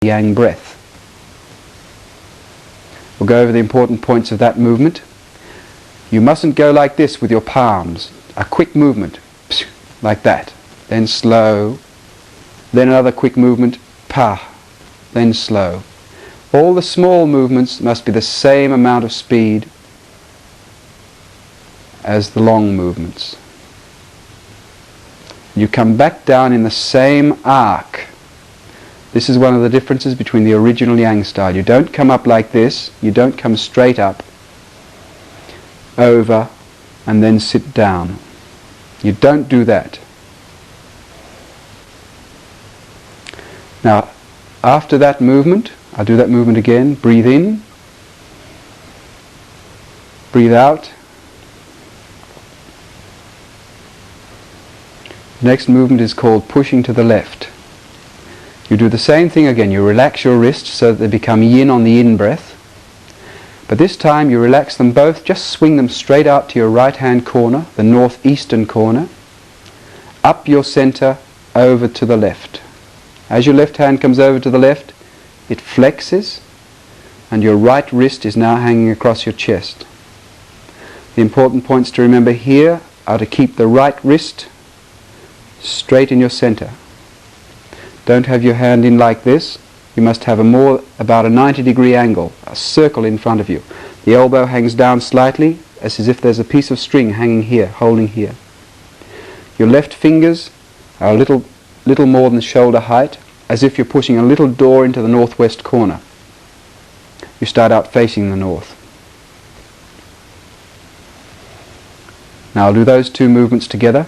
yang breath. We'll go over the important points of that movement. You mustn't go like this with your palms. A quick movement, like that. Then slow. Then another quick movement, pa. Then slow. All the small movements must be the same amount of speed as the long movements. You come back down in the same arc. This is one of the differences between the original Yang style. You don't come up like this. You don't come straight up, over, and then sit down. You don't do that. Now, after that movement, I'll do that movement again. Breathe in. Breathe out. The next movement is called pushing to the left. You do the same thing again. You relax your wrists so that they become yin on the in-breath. But this time you relax them both. Just swing them straight out to your right-hand corner, the northeastern corner. Up your center, over to the left. As your left hand comes over to the left, it flexes, and your right wrist is now hanging across your chest. The important points to remember here are to keep the right wrist straight in your center. Don't have your hand in like this. You must have about a 90-degree angle, a circle in front of you. The elbow hangs down slightly, as if there's a piece of string hanging here, holding here. Your left fingers are a little more than shoulder height, as if you're pushing a little door into the northwest corner. You start out facing the north. Now I'll do those two movements together.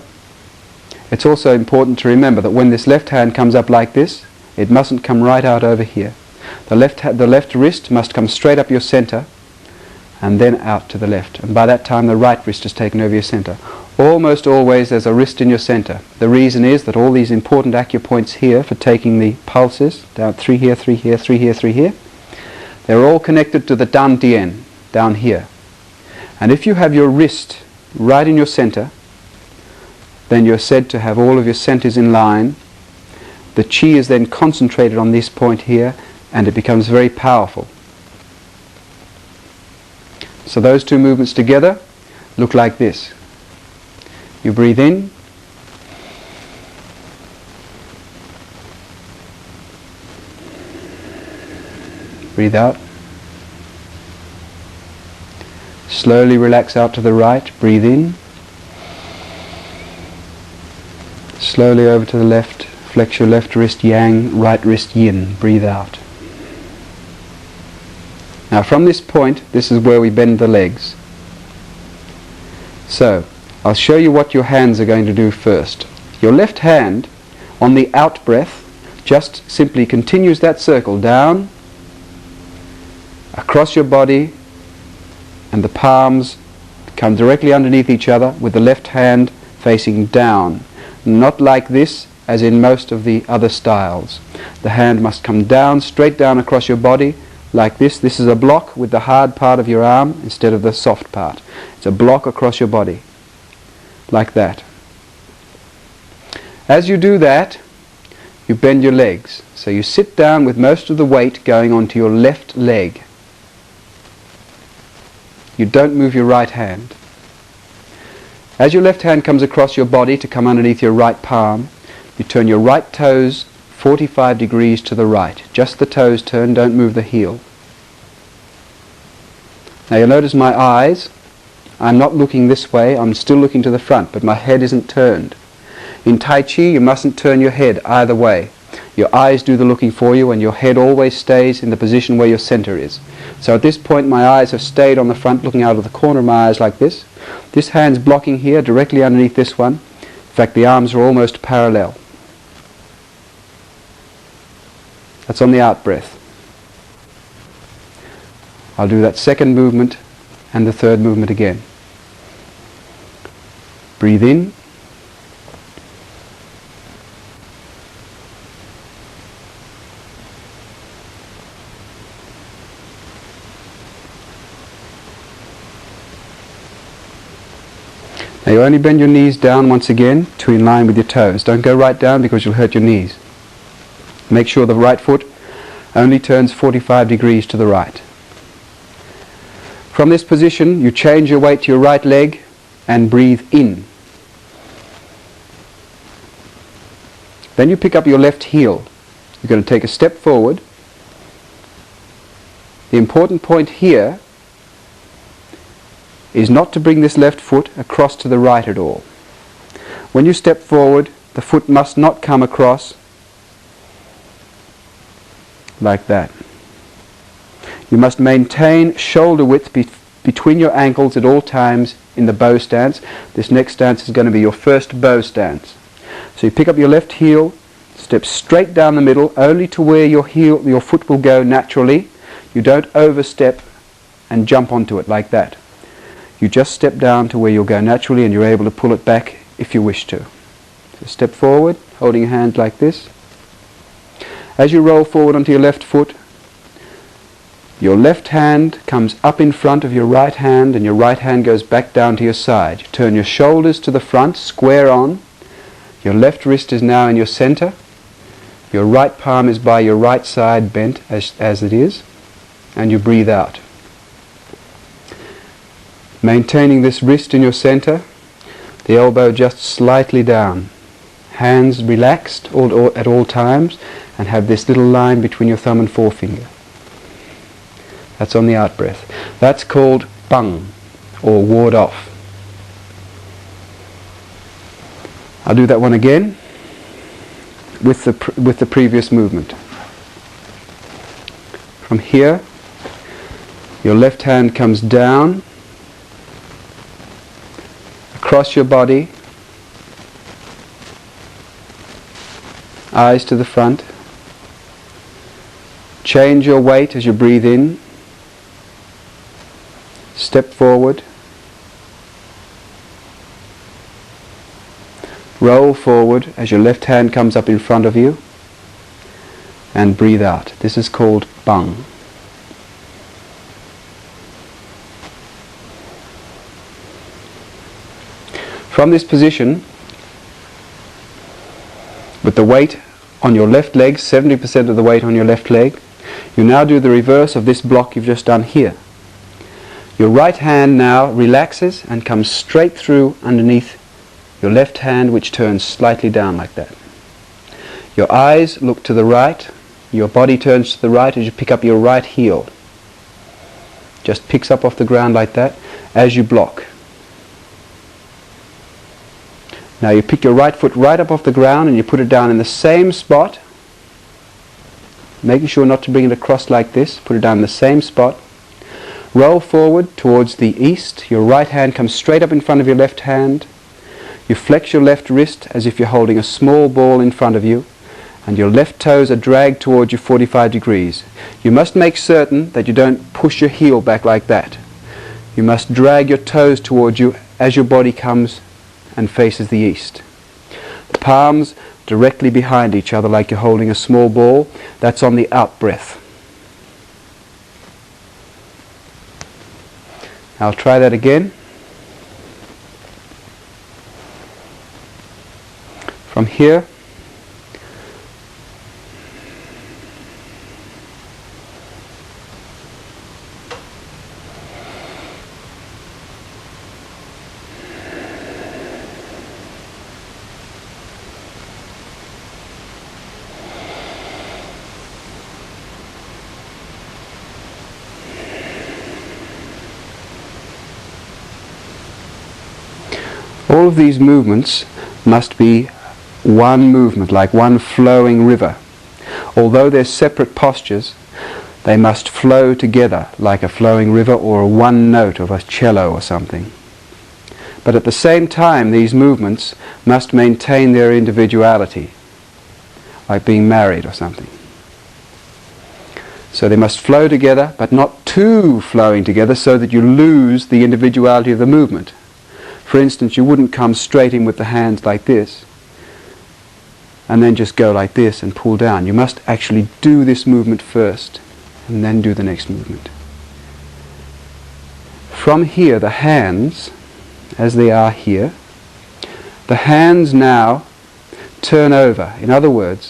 It's also important to remember that when this left hand comes up like this, it mustn't come right out over here. The left wrist must come straight up your center and then out to the left. And by that time the right wrist has taken over your center. Almost always there's a wrist in your center. The reason is that all these important acupoints here for taking the pulses, down 3 here, 3 here, 3 here, 3 here, they're all connected to the dantian, down here. And if you have your wrist right in your center, then you're said to have all of your centers in line. The chi is then concentrated on this point here, and it becomes very powerful. So those two movements together look like this. You breathe in. Breathe out. Slowly relax out to the right. Breathe in. Slowly over to the left. Flex your left wrist yang, right wrist yin. Breathe out. Now from this point, this is where we bend the legs. So, I'll show you what your hands are going to do first. Your left hand, on the out breath, just simply continues that circle down, across your body, and the palms come directly underneath each other with the left hand facing down. Not like this, as in most of the other styles. The hand must come down, straight down across your body, like this. This is a block with the hard part of your arm instead of the soft part. It's a block across your body, like that. As you do that, you bend your legs. So you sit down with most of the weight going onto your left leg. You don't move your right hand. As your left hand comes across your body to come underneath your right palm, you turn your right toes 45 degrees to the right. Just the toes turn, don't move the heel. Now you'll notice my eyes. I'm not looking this way, I'm still looking to the front, but my head isn't turned. In Tai Chi, you mustn't turn your head either way. Your eyes do the looking for you, and your head always stays in the position where your center is. So at this point, my eyes have stayed on the front, looking out of the corner of my eyes like this. This hand's blocking here, directly underneath this one. In fact, the arms are almost parallel. That's on the out breath. I'll do that second movement and the third movement again. Breathe in. Now you only bend your knees down once again to in line with your toes. Don't go right down because you'll hurt your knees. Make sure the right foot only turns 45 degrees to the right. From this position, you change your weight to your right leg and breathe in. Then you pick up your left heel. You're going to take a step forward. The important point here is not to bring this left foot across to the right at all. When you step forward, the foot must not come across like that. You must maintain shoulder width between your ankles at all times in the bow stance. This next stance is going to be your first bow stance. So you pick up your left heel, step straight down the middle, only to where your foot will go naturally. You don't overstep and jump onto it like that. You just step down to where you'll go naturally, and you're able to pull it back if you wish to. So step forward, holding your hand like this. As you roll forward onto your left foot, your left hand comes up in front of your right hand, and your right hand goes back down to your side. You turn your shoulders to the front, square on. Your left wrist is now in your center. Your right palm is by your right side bent as it is, and you breathe out. Maintaining this wrist in your center, the elbow just slightly down. Hands relaxed at all times, and have this little line between your thumb and forefinger. That's on the out breath. That's called bung, or ward off. I'll do that one again with the previous movement. From here, your left hand comes down across your body, eyes to the front. Change your weight as you breathe in. Step forward. Roll forward as your left hand comes up in front of you, and breathe out. This is called bung. From this position, with the weight on your left leg, 70% of the weight on your left leg, you now do the reverse of this block you've just done here. Your right hand now relaxes and comes straight through underneath your left hand, which turns slightly down like that. Your eyes look to the right. Your body turns to the right as you pick up your right heel. Just picks up off the ground like that as you block. Now you pick your right foot right up off the ground and you put it down in the same spot, making sure not to bring it across like this. Put it down in the same spot. Roll forward towards the east. Your right hand comes straight up in front of your left hand. You flex your left wrist as if you're holding a small ball in front of you, and your left toes are dragged towards you 45 degrees. You must make certain that you don't push your heel back like that. You must drag your toes towards you as your body comes and faces the east. The palms directly behind each other like you're holding a small ball. That's on the out breath. I'll try that again. From here, all of these movements must be one movement, like one flowing river. Although they're separate postures, they must flow together like a flowing river or a one note of a cello or something. But at the same time, these movements must maintain their individuality, like being married or something. So they must flow together, but not too flowing together so that you lose the individuality of the movement. For instance, you wouldn't come straight in with the hands like this and then just go like this and pull down. You must actually do this movement first and then do the next movement. From here, the hands, as they are here, the hands now turn over. In other words,